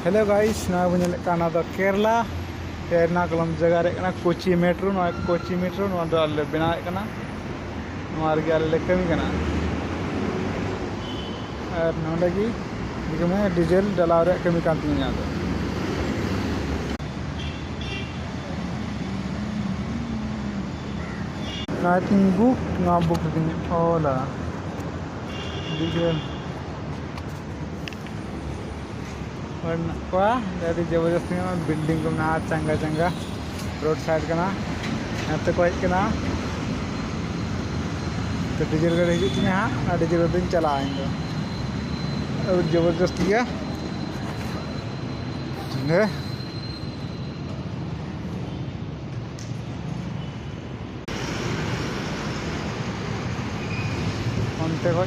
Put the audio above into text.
hello guys ना बुझे काना दो केरला एर्नाकुलम जगह रे कोची मेट्रो ना कोची मेट्रो ना दो अल्ले बनाए कना नवार के अल्ले कमी कना और नोंडे की दिखमे डीजल डलाव रे कमी कांती ना दो ना बुक दिन ओला डीजल dari जबरदस्ती बिल्डिंग को ना चंगा चंगा रोड साइड का ना नते को ना तो डीजल गाड़ी हिजुत हाँ डीजल गाड़ी चला आएंगे और जबरदस्ती है अंते को